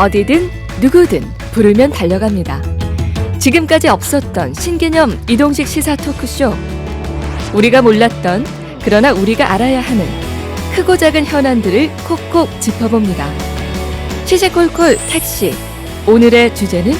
어디든 누구든 부르면 달려갑니다. 지금까지 없었던 신개념 이동식 시사 토크쇼. 우리가 몰랐던 그러나 우리가 알아야 하는 크고 작은 현안들을 콕콕 짚어봅니다. 시시콜콜 택시. 오늘의 주제는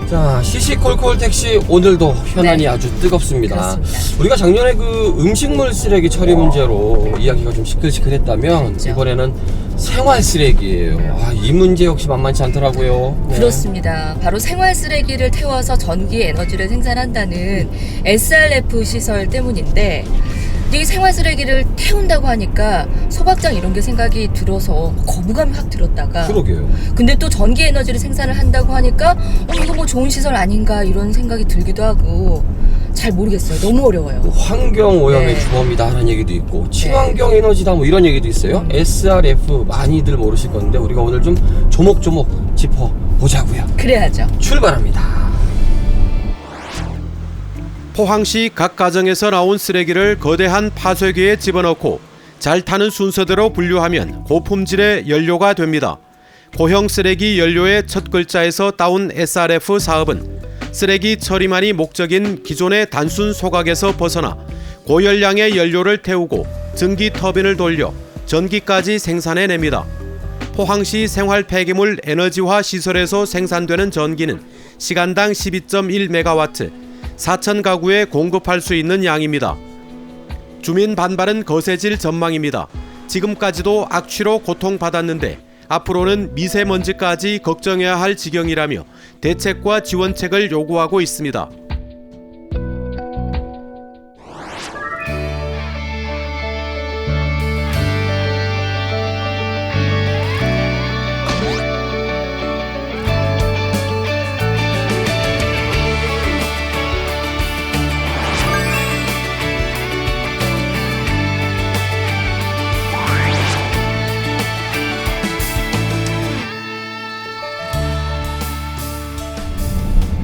자, 시시콜콜 택시 오늘도 현안이 아주 뜨겁습니다. 그렇습니다. 우리가 작년에 그 음식물 쓰레기 처리 문제로 이야기가 좀 시끌시끌했다면 그렇죠. 이번에는 생활 쓰레기예요. 이 문제 역시 만만치 않더라고요. 네. 그렇습니다. 바로 생활 쓰레기를 태워서 전기 에너지를 생산한다는 SRF 시설 때문인데 이 생활 쓰레기를 태운다고 하니까 소각장 이런 게 생각이 들어서 거부감이 확 들었다가 그러게요. 근데 또 전기 에너지를 생산을 한다고 하니까 이거 뭐 좋은 시설 아닌가 이런 생각이 들기도 하고 잘 모르겠어요. 너무 어려워요. 환경 오염의 네. 주범이다 하는 얘기도 있고 친환경 에너지다 뭐 이런 얘기도 있어요. SRF 많이들 모르실 건데 우리가 오늘 좀 조목조목 짚어보자고요. 그래야죠. 출발합니다. 포항시 각 가정에서 나온 쓰레기를 거대한 파쇄기에 집어넣고 잘 타는 순서대로 분류하면 고품질의 연료가 됩니다. 고형 쓰레기 연료의 첫 글자에서 따온 SRF 사업은 쓰레기 처리만이 목적인 기존의 단순 소각에서 벗어나 고열량의 연료를 태우고 전기 터빈을 돌려 전기까지 생산해냅니다. 포항시 생활 폐기물 에너지화 시설에서 생산되는 전기는 시간당 12.1메가와트, 4천 가구에 공급할 수 있는 양입니다. 주민 반발은 거세질 전망입니다. 지금까지도 악취로 고통받았는데 앞으로는 미세먼지까지 걱정해야 할 지경이라며 대책과 지원책을 요구하고 있습니다.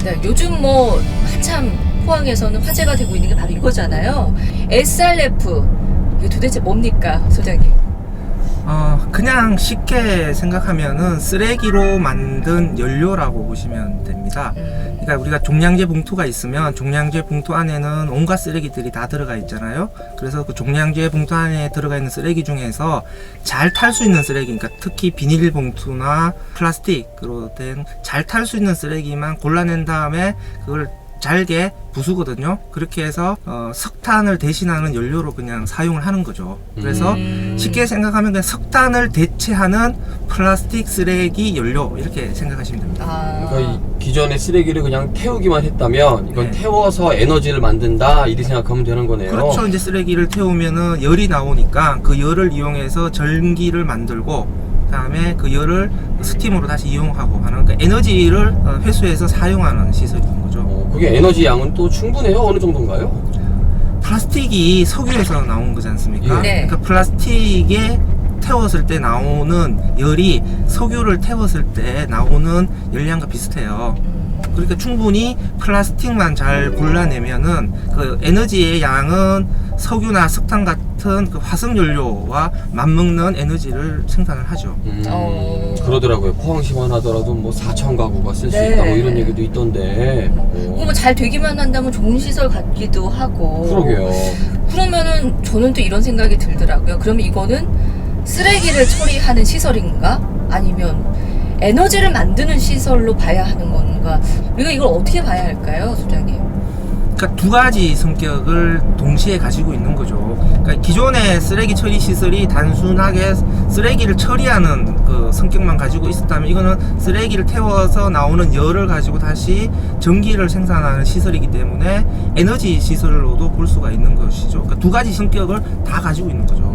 네, 요즘 뭐 한참 포항에서는 화제가 되고 있는 게 바로 이거잖아요. SRF. 이게 도대체 뭡니까, 소장님? 그냥 쉽게 생각하면은 쓰레기로 만든 연료라고 보시면 됩니다. 그러니까 우리가 종량제 봉투가 있으면 종량제 봉투 안에는 온갖 쓰레기들이 다 들어가 있잖아요. 그래서 그 종량제 봉투 안에 들어가 있는 쓰레기 중에서 잘 탈 수 있는 쓰레기, 그러니까 특히 비닐봉투나 플라스틱으로 된 잘 탈 수 있는 쓰레기만 골라낸 다음에 그걸 잘게 부수거든요. 그렇게 해서 석탄을 대신하는 연료로 그냥 사용을 하는 거죠. 그래서 쉽게 생각하면 그냥 석탄을 대체하는 플라스틱 쓰레기 연료 이렇게 생각하시면 됩니다. 그러니까 이 기존의 쓰레기를 그냥 태우기만 했다면 이건 네. 태워서 에너지를 만든다 이렇게 생각하면 되는 거네요. 그렇죠. 이제 쓰레기를 태우면은 열이 나오니까 그 열을 이용해서 전기를 만들고 그다음에 그 열을 스팀으로 다시 이용하고 하는 그러니까 에너지를 회수해서 사용하는 시설인 거죠. 그게 에너지 양은 또 충분해요? 어느 정도인가요? 플라스틱이 석유에서 나온 거지 않습니까? 네. 그러니까 플라스틱에 태웠을 때 나오는 열이 석유를 태웠을 때 나오는 열량과 비슷해요. 그러니까 충분히 플라스틱만 잘 골라내면은 그 에너지의 양은 석유나 석탄 같은 그 화석 연료와 맞먹는 에너지를 생산을 하죠. 그러더라고요. 포항시만 하더라도 뭐 4천 가구가 쓸 수 네. 있다 뭐 이런 얘기도 있던데. 그거 뭐 잘 되기만 한다면 좋은 시설 같기도 하고. 그러게요. 그러면은 저는 또 이런 생각이 들더라고요. 그러면 이거는 쓰레기를 처리하는 시설인가? 아니면 에너지를 만드는 시설로 봐야 하는 건가? 우리가 이걸 어떻게 봐야 할까요, 소장님? 그러니까 두 가지 성격을 동시에 가지고 있는 거죠. 그러니까 기존의 쓰레기 처리 시설이 단순하게 쓰레기를 처리하는 그 성격만 가지고 있었다면 이거는 쓰레기를 태워서 나오는 열을 가지고 다시 전기를 생산하는 시설이기 때문에 에너지 시설로도 볼 수가 있는 것이죠. 그러니까 두 가지 성격을 다 가지고 있는 거죠.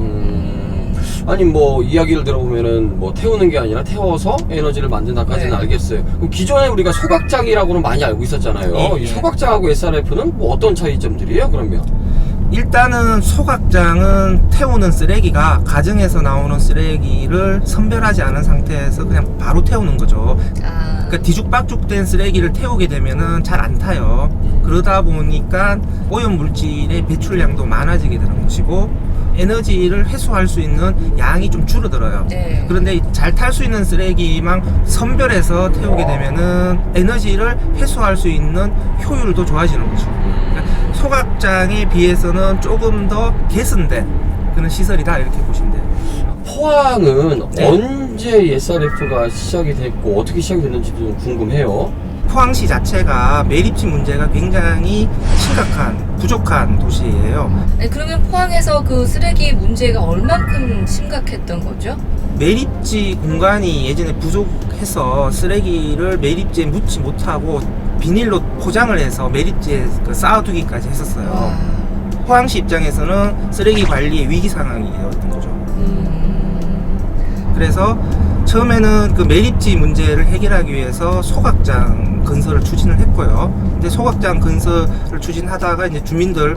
아니 뭐 이야기를 들어보면은 뭐 태우는 게 아니라 태워서 에너지를 만든다까지는 네. 알겠어요. 그럼 기존에 우리가 소각장이라고는 많이 알고 있었잖아요. 네. 이 소각장하고 SRF는 뭐 어떤 차이점들이에요? 그러면 일단은 소각장은 태우는 쓰레기가 가정에서 나오는 쓰레기를 선별하지 않은 상태에서 그냥 바로 태우는 거죠. 그러니까 뒤죽박죽된 쓰레기를 태우게 되면은 잘 안 타요. 그러다 보니까 오염 물질의 배출량도 많아지게 되는 것이고 에너지를 회수할 수 있는 양이 좀 줄어들어요. 네. 그런데 잘 탈 수 있는 쓰레기만 선별해서 태우게 되면은 에너지를 회수할 수 있는 효율도 좋아지는 거죠. 그러니까 소각장에 비해서는 조금 더 개선된 그런 시설이다 이렇게 보시면 돼요. 포항은 네. 언제 SRF가 시작이 됐고 어떻게 시작이 됐는지도 좀 궁금해요. 포항시 자체가 매립지 문제가 굉장히 심각한 부족한 도시예요. 아니, 그러면 포항에서 그 쓰레기 문제가 얼만큼 심각했던 거죠? 매립지 공간이 예전에 부족해서 쓰레기를 매립지에 묻지 못하고 비닐로 포장을 해서 매립지에 쌓아두기까지 했었어요. 와. 포항시 입장에서는 쓰레기 관리의 위기 상황이었던 거죠. 그래서 처음에는 그 매립지 문제를 해결하기 위해서 소각장 건설을 추진을 했고요. 근데 소각장 건설을 추진하다가 이제 주민들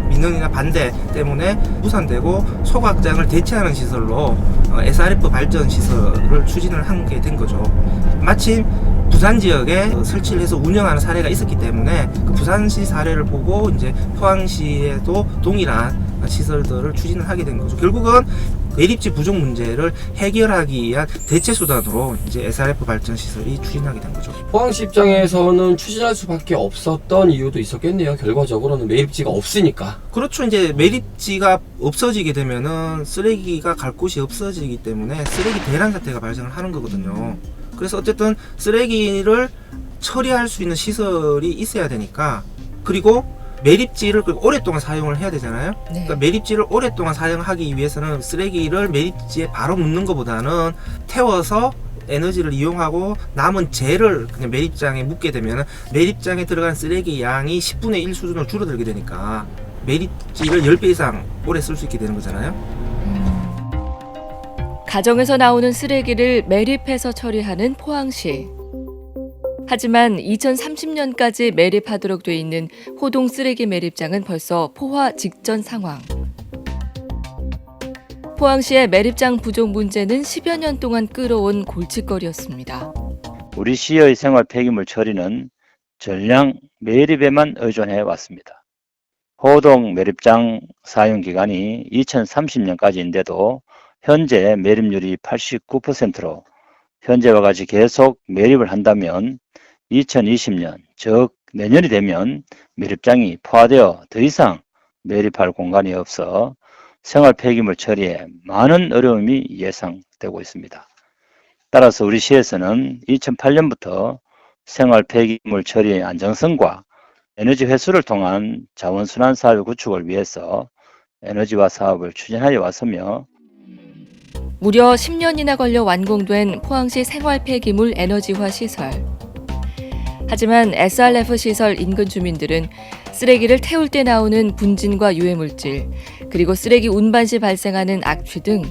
민원이나 반대 때문에 무산되고 소각장을 대체하는 시설로 SRF 발전 시설을 추진을 하게 된 거죠. 마침 부산 지역에 설치를 해서 운영하는 사례가 있었기 때문에 그 부산시 사례를 보고 이제 포항시에도 동일한 시설들을 추진을 하게 된 거죠. 결국은 매립지 부족 문제를 해결하기 위한 대체 수단으로 이제 SRF 발전 시설이 추진하게 된 거죠. 포항시 입장에서는 추진할 수밖에 없었던 이유도 있었겠네요. 결과적으로는 매립지가 없으니까. 그렇죠. 이제 매립지가 없어지게 되면은 쓰레기가 갈 곳이 없어지기 때문에 쓰레기 대란 사태가 발생을 하는 거거든요. 그래서 어쨌든 쓰레기를 처리할 수 있는 시설이 있어야 되니까, 그리고 매립지를 오랫동안 사용을 해야 되잖아요. 네. 그러니까 매립지를 오랫동안 사용하기 위해서는 쓰레기를 매립지에 바로 묻는 것보다는 태워서 에너지를 이용하고 남은 재를 그냥 매립장에 묻게 되면 매립장에 들어간 쓰레기 양이 10분의 1 수준으로 줄어들게 되니까 매립지를 10배 이상 오래 쓸 수 있게 되는 거잖아요. 가정에서 나오는 쓰레기를 매립해서 처리하는 포항시. 하지만 2030년까지 매립하도록 돼 있는 호동 쓰레기 매립장은 벌써 포화 직전 상황. 포항시의 매립장 부족 문제는 10여 년 동안 끌어온 골칫거리였습니다. 우리 시의 생활 폐기물 처리는 전량 매립에만 의존해 왔습니다. 호동 매립장 사용 기간이 2030년까지인데도 현재 매립률이 89%로 현재와 같이 계속 매립을 한다면 2020년, 즉 내년이 되면 매립장이 포화되어 더 이상 매립할 공간이 없어 생활 폐기물 처리에 많은 어려움이 예상되고 있습니다. 따라서 우리 시에서는 2008년부터 생활 폐기물 처리의 안정성과 에너지 회수를 통한 자원순환 사업의 구축을 위해서 에너지화 사업을 추진하여 왔으며, 무려 10년이나 걸려 완공된 포항시 생활 폐기물 에너지화 시설. 하지만 SRF 시설 인근 주민들은 쓰레기를 태울 때 나오는 분진과 유해물질, 그리고 쓰레기 운반 시 발생하는 악취 등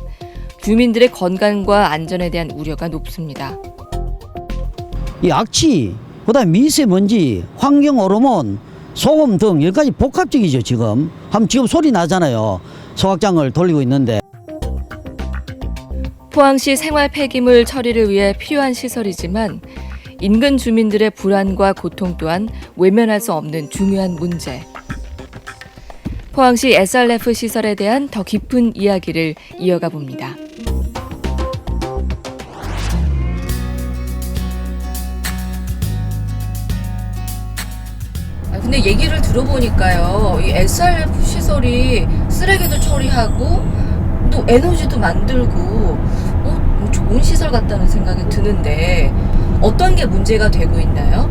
주민들의 건강과 안전에 대한 우려가 높습니다. 이 악취, 그다음에 미세먼지, 환경 호르몬, 소음 등 여러 가지 복합적이죠. 지금 소리 나잖아요. 소각장을 돌리고 있는데. 포항시 생활 폐기물 처리를 위해 필요한 시설이지만 인근 주민들의 불안과 고통 또한 외면할 수 없는 중요한 문제. 포항시 SRF 시설에 대한 더 깊은 이야기를 이어가 봅니다. 근데 얘기를 들어보니까요, 이 SRF 시설이 쓰레기도 처리하고 또 에너지도 만들고 좋은 시설 같다는 생각이 드는데 어떤 게 문제가 되고 있나요?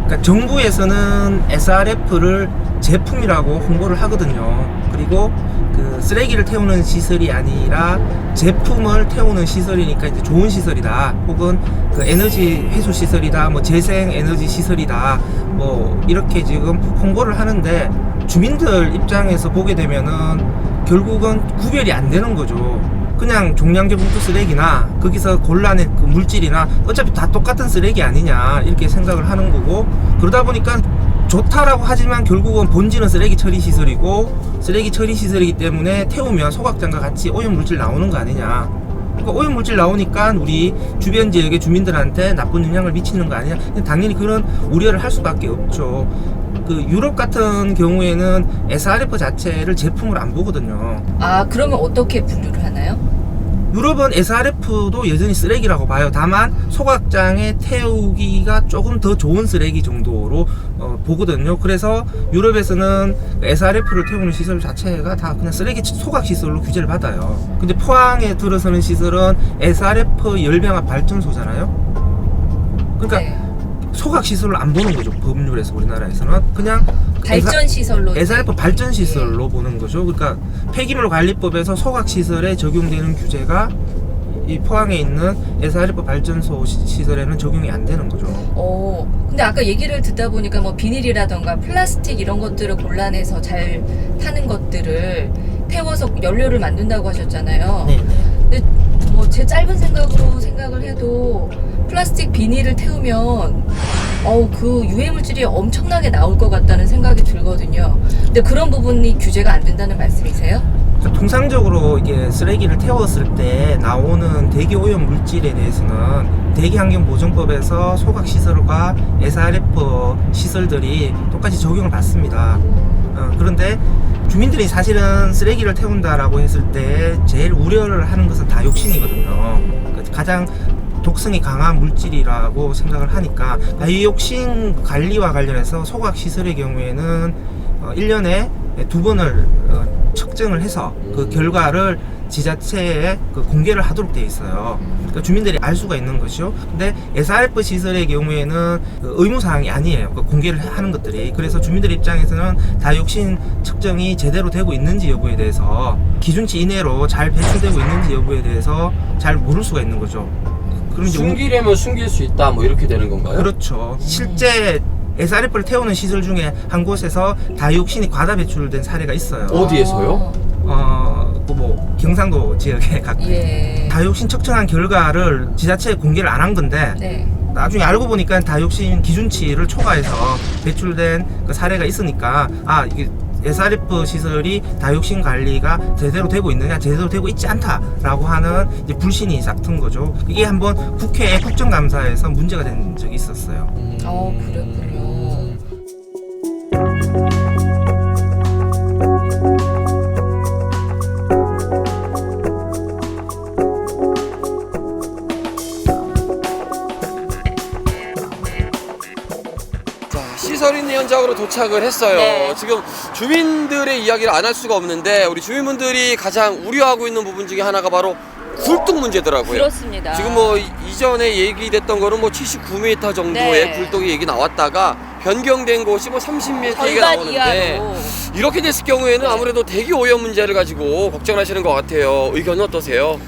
그러니까 정부에서는 SRF를 제품이라고 홍보를 하거든요. 그리고 그 쓰레기를 태우는 시설이 아니라 제품을 태우는 시설이니까 이제 좋은 시설이다, 혹은 그 에너지 회수 시설이다, 뭐 재생 에너지 시설이다, 뭐 이렇게 지금 홍보를 하는데 주민들 입장에서 보게 되면은 결국은 구별이 안 되는 거죠. 그냥 종량제 봉투 쓰레기나 거기서 골라낸 그 물질이나 어차피 다 똑같은 쓰레기 아니냐 이렇게 생각을 하는 거고, 그러다 보니까 좋다라고 하지만 결국은 본질은 쓰레기 처리 시설이고 쓰레기 처리 시설이기 때문에 태우면 소각장과 같이 오염물질 나오는 거 아니냐. 그러니까 오염물질 나오니까 우리 주변 지역의 주민들한테 나쁜 영향을 미치는 거 아니냐. 당연히 그런 우려를 할 수밖에 없죠. 그 유럽 같은 경우에는 SRF 자체를 제품을 안 보거든요. 아, 그러면 어떻게 분류를 하나요? 유럽은 SRF도 여전히 쓰레기라고 봐요. 다만 소각장에 태우기가 조금 더 좋은 쓰레기 정도로 보거든요. 그래서 유럽에서는 SRF를 태우는 시설 자체가 다 그냥 쓰레기 소각 시설로 규제를 받아요. 근데 포항에 들어서는 시설은 SRF 열병합 발전소잖아요. 그러니까 네. 소각 시설을 안 보는 거죠. 법률에서 우리나라에서는 그냥 발전 시설로 SRF 발전 시설로 보는 거죠. 그러니까 폐기물 관리법에서 소각 시설에 적용되는 규제가 이 포항에 있는 SRF 발전소 시설에는 적용이 안 되는 거죠. 근데 아까 얘기를 듣다 보니까 뭐 비닐이라던가 플라스틱 이런 것들을 골라내서 잘 타는 것들을 태워서 연료를 만든다고 하셨잖아요. 네. 근데 뭐 제 짧은 생각으로 생각을 해도 플라스틱 비닐을 태우면 그 유해 물질이 엄청나게 나올 것 같다는 생각이 들거든요. 근데 그런 부분이 규제가 안 된다는 말씀이세요? 통상적으로 이게 쓰레기를 태웠을 때 나오는 대기 오염 물질에 대해서는 대기환경보전법에서 소각시설과 SRF 시설들이 똑같이 적용을 받습니다. 그런데 주민들이 사실은 쓰레기를 태운다라고 했을 때 제일 우려를 하는 것은 다육신이거든요. 가장 독성이 강한 물질이라고 생각을 하니까 다이옥신 관리와 관련해서 소각시설의 경우에는 1년에 2번을 측정을 해서 그 결과를 지자체에 공개를 하도록 되어 있어요. 그러니까 주민들이 알 수가 있는 것이죠. 근데 SRF 시설의 경우에는 의무사항이 아니에요. 공개를 하는 것들이. 그래서 주민들 입장에서는 다육신 측정이 제대로 되고 있는지 여부에 대해서 기준치 이내로 잘 배출되고 있는지 여부에 대해서 잘 모를 수가 있는 거죠. 그럼 이제 숨기려면 숨길 수 있다 뭐 이렇게 되는 건가요? 그렇죠. 실제 SRF를 태우는 시설 중에 한 곳에서 다이옥신이 과다 배출된 사례가 있어요. 어디에서요? 뭐 경상도 지역에 가까이. 예. 다이옥신 측정한 결과를 지자체에 공개를 안 한 건데 네. 나중에 알고 보니까 다이옥신 기준치를 초과해서 배출된 그 사례가 있으니까 이게 SRF 시설이 다이옥신 관리가 제대로 되고 있느냐, 제대로 되고 있지 않다라고 하는 이제 불신이 싹 튼 거죠. 이게 한번 국회 국정감사에서 문제가 된 적이 있었어요. 그랬군요. 시설 있는 현장으로 도착을 했어요. 네. 지금 주민들의 이야기를 안 할 수가 없는데 우리 주민분들이 가장 우려하고 있는 부분 중에 하나가 바로 굴뚝 문제더라고요. 그렇습니다. 지금 뭐 이전에 얘기됐던 거는 뭐 79m 정도의 네. 굴뚝이 얘기 나왔다가 변경된 곳이 뭐 30m 얘기가 절반 나오는데 이하로. 이렇게 됐을 경우에는 네. 아무래도 대기 오염 문제를 가지고 걱정하시는 것 같아요. 의견은 어떠세요?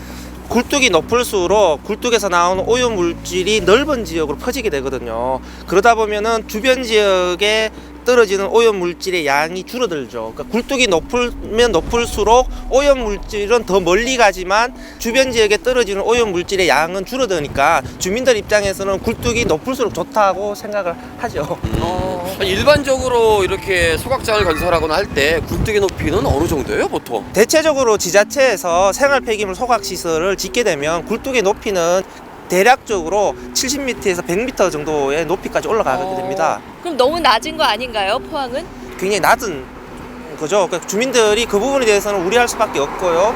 굴뚝이 높을수록 굴뚝에서 나오는 오염 물질이 넓은 지역으로 퍼지게 되거든요. 그러다 보면은 주변 지역에 떨어지는 오염 물질의 양이 줄어들죠. 그러니까 굴뚝이 높으면 높을수록 오염 물질은 더 멀리 가지만 주변 지역에 떨어지는 오염 물질의 양은 줄어드니까 주민들 입장에서는 굴뚝이 높을수록 좋다고 생각을 하죠. 일반적으로 이렇게 소각장을 건설하거나 할 때 굴뚝의 높이는 어느 정도예요, 보통? 대체적으로 지자체에서 생활 폐기물 소각 시설을 짓게 되면 굴뚝의 높이는 대략적으로 70m에서 100m 정도의 높이까지 올라가게 됩니다. 그럼 너무 낮은 거 아닌가요, 포항은? 굉장히 낮은 거죠. 그러니까 주민들이 그 부분에 대해서는 우려할 수밖에 없고요.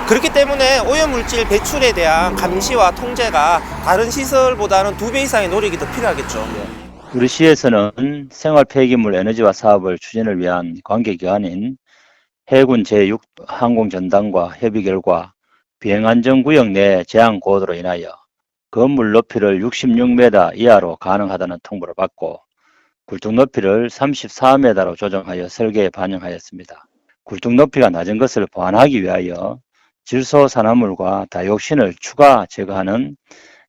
그렇기 때문에 오염물질 배출에 대한 감시와 통제가 다른 시설보다는 2배 이상의 노력이 더 필요하겠죠. 우리 시에서는 생활 폐기물 에너지화 사업을 추진을 위한 관계기관인 해군 제6항공전단과 협의 결과 비행안전구역 내 제한 고도로 인하여 건물 높이를 66m 이하로 가능하다는 통보를 받고 굴뚝 높이를 34m로 조정하여 설계에 반영하였습니다. 굴뚝 높이가 낮은 것을 보완하기 위하여 질소 산화물과 다이옥신을 추가 제거하는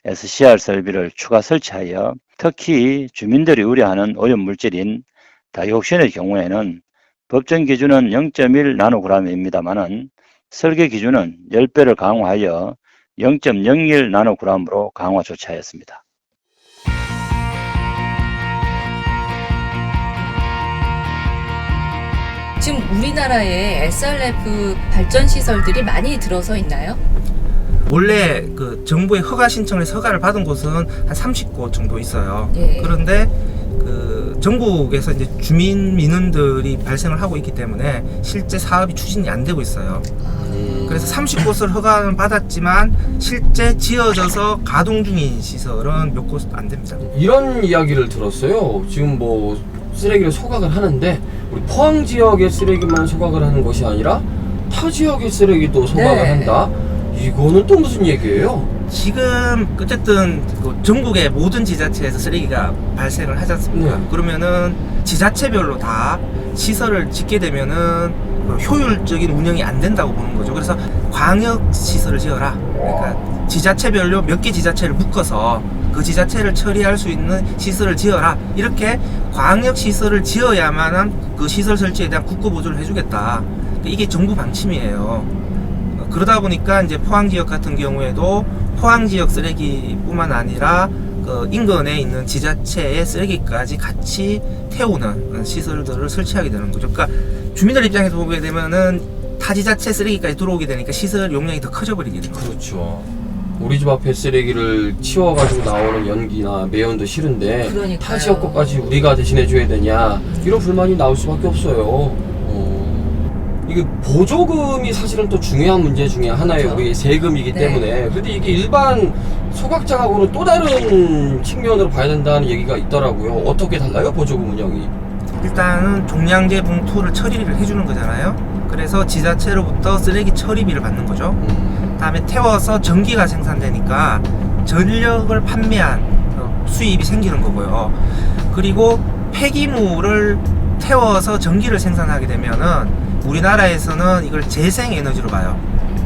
SCR 설비를 추가 설치하여 특히 주민들이 우려하는 오염물질인 다이옥신의 경우에는 법정 기준은 0.1 나노그램입니다만은 설계 기준은 10배를 강화하여 0.01 나노그램으로 강화 조치하였습니다. 지금 우리나라에 SRF 발전 시설들이 많이 들어서 있나요? 원래 그 정부의 허가 신청을 해서 허가를 받은 곳은 한 30곳 정도 있어요. 예. 그런데 그 전국에서 이제 주민 민원들이 발생을 하고 있기 때문에 실제 사업이 추진이 안 되고 있어요. 그래서 30곳을 허가는 받았지만 실제 지어져서 가동 중인 시설은 몇 곳 안 됩니다. 이런 이야기를 들었어요. 지금 뭐 쓰레기를 소각을 하는데 우리 포항 지역의 쓰레기만 소각을 하는 것이 아니라 타 지역의 쓰레기도 소각을 네. 한다. 이거는 또 무슨 얘기예요? 지금 어쨌든 그 전국의 모든 지자체에서 쓰레기가 발생을 하지 않습니까? 네. 그러면은 지자체별로 다 시설을 짓게 되면은 효율적인 운영이 안 된다고 보는 거죠. 그래서 광역 시설을 지어라. 그러니까 지자체별로 몇 개 지자체를 묶어서 그 지자체를 처리할 수 있는 시설을 지어라. 이렇게 광역 시설을 지어야만은 그 시설 설치에 대한 국고 보조를 해주겠다. 이게 정부 방침이에요. 그러다 보니까 이제 포항 지역 같은 경우에도 포항 지역 쓰레기뿐만 아니라 그 인근에 있는 지자체의 쓰레기까지 같이 태우는 시설들을 설치하게 되는 거죠. 그러니까 주민들 입장에서 보게 되면은 타 지자체 쓰레기까지 들어오게 되니까 시설 용량이 더 커져 버리게 되는 거죠. 그렇죠. 우리 집 앞에 쓰레기를 치워가지고 나오는 연기나 매연도 싫은데 그러니까요. 타 지역 것까지 우리가 대신해줘야 되냐 이런 불만이 나올 수밖에 없어요. 이게 보조금이 사실은 또 중요한 문제 중에 하나예요. 그렇죠. 우리 세금이기 네. 때문에. 근데 이게 일반 소각장하고는 또 다른 측면으로 봐야 된다는 얘기가 있더라고요. 어떻게 달라요, 보조금 운영이? 일단은 종량제 봉투를 처리를 해주는 거잖아요. 그래서 지자체로부터 쓰레기 처리비를 받는 거죠. 다음에 태워서 전기가 생산되니까 전력을 판매한 수입이 생기는 거고요. 그리고 폐기물을 태워서 전기를 생산하게 되면은 우리나라에서는 이걸 재생에너지로 봐요.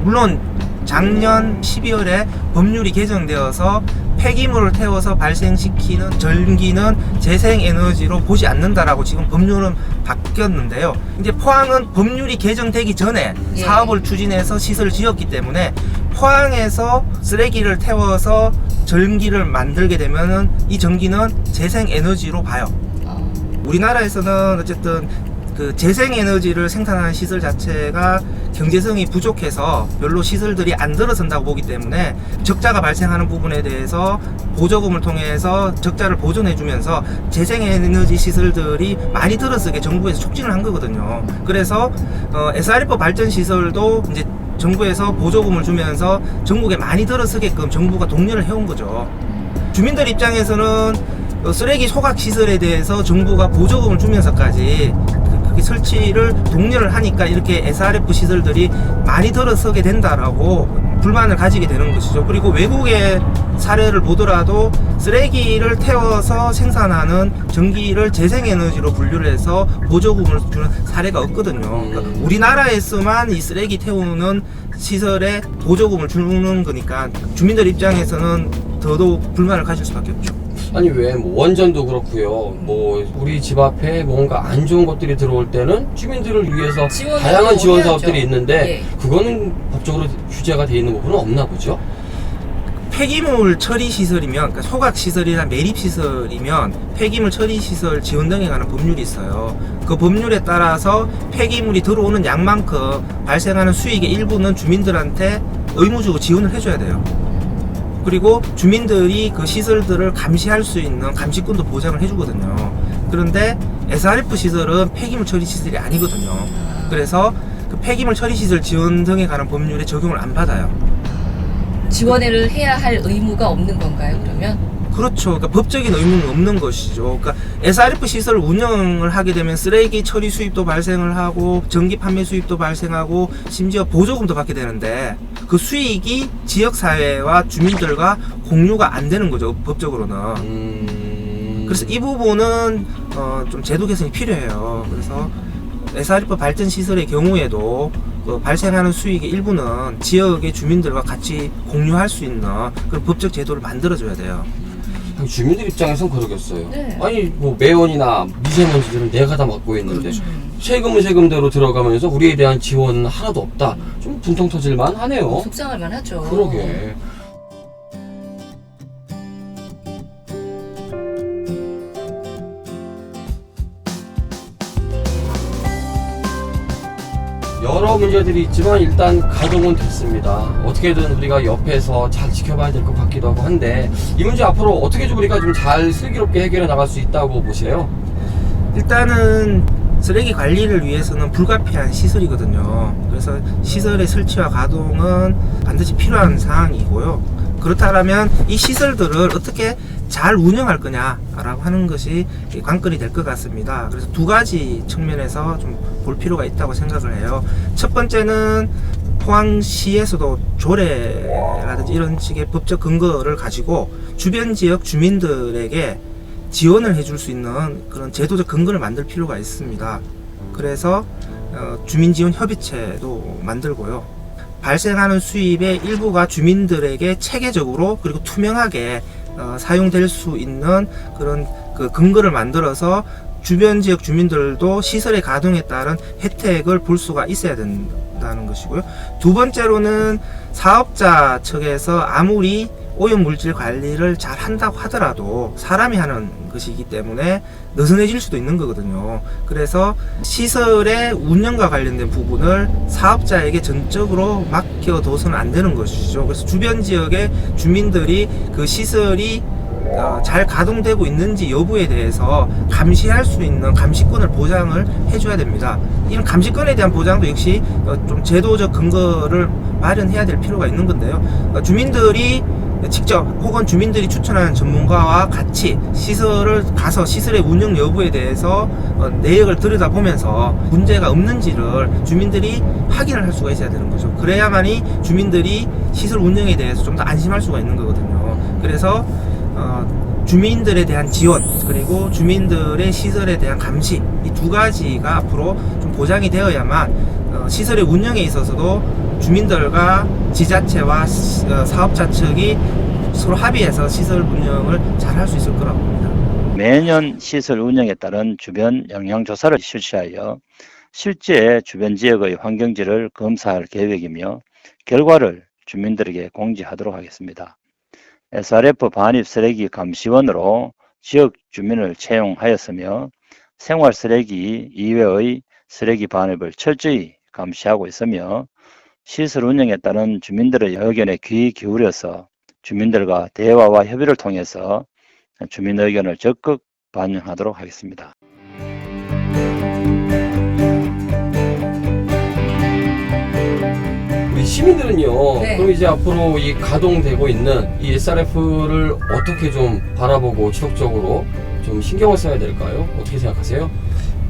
물론 작년 12월에 법률이 개정되어서 폐기물을 태워서 발생시키는 전기는 재생에너지로 보지 않는다라고 지금 법률은 바뀌었는데요. 이제 포항은 법률이 개정되기 전에 예. 사업을 추진해서 시설을 지었기 때문에 포항에서 쓰레기를 태워서 전기를 만들게 되면은 이 전기는 재생에너지로 봐요. 우리나라에서는 어쨌든 그 재생에너지를 생산하는 시설 자체가 경제성이 부족해서 별로 시설들이 안 들어선다고 보기 때문에 적자가 발생하는 부분에 대해서 보조금을 통해서 적자를 보존해주면서 재생에너지 시설들이 많이 들어서게 정부에서 촉진을 한 거거든요. 그래서 SRF 발전 시설도 이제 정부에서 보조금을 주면서 전국에 많이 들어서게끔 정부가 독려를 해온 거죠. 주민들 입장에서는 쓰레기 소각 시설에 대해서 정부가 보조금을 주면서까지 그렇게 설치를 독려를 하니까 이렇게 SRF 시설들이 많이 들어서게 된다라고 불만을 가지게 되는 것이죠. 그리고 외국의 사례를 보더라도 쓰레기를 태워서 생산하는 전기를 재생에너지로 분류를 해서 보조금을 주는 사례가 없거든요. 그러니까 우리나라에서만 이 쓰레기 태우는 시설에 보조금을 주는 거니까 주민들 입장에서는 더더욱 불만을 가질 수밖에 없죠. 아니 왜 뭐 원전도 그렇고요. 뭐 우리 집 앞에 뭔가 안 좋은 것들이 들어올 때는 주민들을 위해서 지원을 다양한 지원 해야죠. 사업들이 있는데 예. 그거는 법적으로 규제가 돼 있는 부분은 없나 보죠. 폐기물 처리 시설이면, 그러니까 소각 시설이나 매립 시설이면 폐기물 처리 시설 지원 등에 관한 법률이 있어요. 그 법률에 따라서 폐기물이 들어오는 양만큼 발생하는 수익의 일부는 주민들한테 의무적으로 지원을 해줘야 돼요. 그리고 주민들이 그 시설들을 감시할 수 있는 감시권도 보장을 해주거든요. 그런데 SRF 시설은 폐기물 처리 시설이 아니거든요. 그래서 그 폐기물 처리 시설 지원 등에 관한 법률에 적용을 안 받아요. 지원을 해야 할 의무가 없는 건가요, 그러면? 그렇죠. 그러니까 법적인 의무는 없는 것이죠. 그러니까 SRF 시설 운영을 하게 되면 쓰레기 처리 수입도 발생을 하고 전기 판매 수입도 발생하고 심지어 보조금도 받게 되는데 그 수익이 지역사회와 주민들과 공유가 안 되는 거죠. 법적으로는. 그래서 이 부분은 좀 제도 개선이 필요해요. 그래서 SRF 발전 시설의 경우에도 그 발생하는 수익의 일부는 지역의 주민들과 같이 공유할 수 있는 그런 법적 제도를 만들어줘야 돼요. 주민들 입장에선 그러겠어요. 네. 아니 뭐 매연이나 미세먼지들은 내가 다 맡고 있는데 세금은 세금대로 들어가면서 우리에 대한 지원은 하나도 없다. 좀 분통 터질만 하네요. 속상할 만하죠. 그러게. 여러 문제들이 있지만 일단 가동은 됐습니다. 어떻게든 우리가 옆에서 잘 지켜봐야 될 것 같기도 하고 한데 이 문제 앞으로 어떻게 좀 우리가 좀 잘 슬기롭게 해결해 나갈 수 있다고 보세요? 일단은 쓰레기 관리를 위해서는 불가피한 시설이거든요. 그래서 시설의 설치와 가동은 반드시 필요한 사항이고요. 그렇다면 이 시설들을 어떻게 잘 운영할 거냐라고 하는 것이 관건이 될 것 같습니다. 그래서 두 가지 측면에서 좀 볼 필요가 있다고 생각을 해요. 첫 번째는 포항시에서도 조례라든지 이런 식의 법적 근거를 가지고 주변 지역 주민들에게 지원을 해줄 수 있는 그런 제도적 근거를 만들 필요가 있습니다. 그래서 주민지원협의체도 만들고요. 발생하는 수입의 일부가 주민들에게 체계적으로 그리고 투명하게 사용될 수 있는 그런 그 근거를 만들어서 주변 지역 주민들도 시설의 가동에 따른 혜택을 볼 수가 있어야 된다는 것이고요. 두 번째로는 사업자 측에서 아무리 오염물질 관리를 잘 한다고 하더라도 사람이 하는 것이기 때문에 느슨해질 수도 있는 거거든요. 그래서 시설의 운영과 관련된 부분을 사업자에게 전적으로 맡겨둬서는 안 되는 것이죠. 그래서 주변 지역의 주민들이 그 시설이 잘 가동되고 있는지 여부에 대해서 감시할 수 있는 감시권을 보장을 해줘야 됩니다. 이런 감시권에 대한 보장도 역시 좀 제도적 근거를 마련해야 될 필요가 있는 건데요. 주민들이 직접 혹은 주민들이 추천하는 전문가와 같이 시설을 가서 시설의 운영 여부에 대해서 내역을 들여다보면서 문제가 없는지를 주민들이 확인을 할 수가 있어야 되는 거죠. 그래야만이 주민들이 시설 운영에 대해서 좀 더 안심할 수가 있는 거거든요. 그래서 주민들에 대한 지원 그리고 주민들의 시설에 대한 감시 이 두 가지가 앞으로 좀 보장이 되어야만 시설의 운영에 있어서도 주민들과 지자체와 사업자 측이 서로 합의해서 시설 운영을 잘 할 수 있을 거라고 봅니다. 매년 시설 운영에 따른 주변 영향조사를 실시하여 실제 주변 지역의 환경질을 검사할 계획이며 결과를 주민들에게 공지하도록 하겠습니다. SRF 반입 쓰레기 감시원으로 지역 주민을 채용하였으며 생활 쓰레기 이외의 쓰레기 반입을 철저히 감시하고 있으며 시설 운영에 따른 주민들의 의견에 귀 기울여서 주민들과 대화와 협의를 통해서 주민 의견을 적극 반영하도록 하겠습니다. 우리 시민들은요. 네. 그럼 이제 앞으로 이 가동되고 있는 이 SRF를 어떻게 좀 바라보고 지속적으로 좀 신경을 써야 될까요? 어떻게 생각하세요?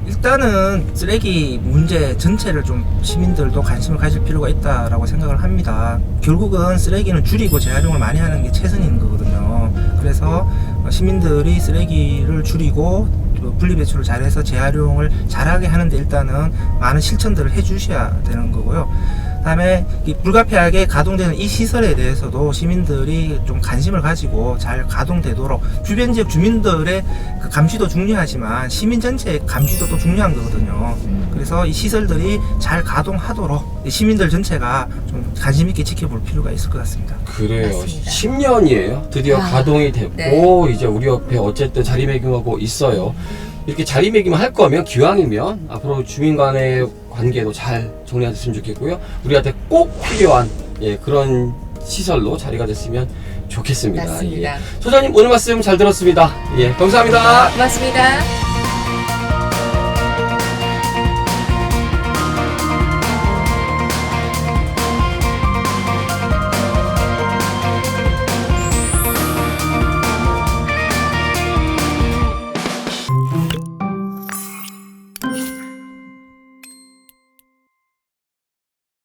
일단은 쓰레기 문제 전체를 좀 시민들도 관심을 가질 필요가 있다라고 생각을 합니다. 결국은 쓰레기는 줄이고 재활용을 많이 하는 게 최선인 거거든요. 그래서 시민들이 쓰레기를 줄이고 분리배출을 잘해서 재활용을 잘하게 하는데 일단은 많은 실천들을 해주셔야 되는 거고요. 다음에 불가피하게 가동되는 이 시설에 대해서도 시민들이 좀 관심을 가지고 잘 가동되도록 주변 지역 주민들의 그 감시도 중요하지만 시민 전체의 감시도 또 중요한 거거든요. 그래서 이 시설들이 잘 가동하도록 시민들 전체가 좀 관심 있게 지켜볼 필요가 있을 것 같습니다. 그래요. 맞습니다. 10년이에요. 드디어 아, 가동이 됐고 네. 이제 우리 옆에 어쨌든 자리매김하고 있어요. 이렇게 자리매김 할 거면 기왕이면 앞으로 주민 간의 관계도 잘 정리됐으면 좋겠고요. 우리한테 꼭 필요한 그런 시설로 자리가 됐으면 좋겠습니다. 맞습니다. 소장님 오늘 말씀 잘 들었습니다. 감사합니다. 고맙습니다.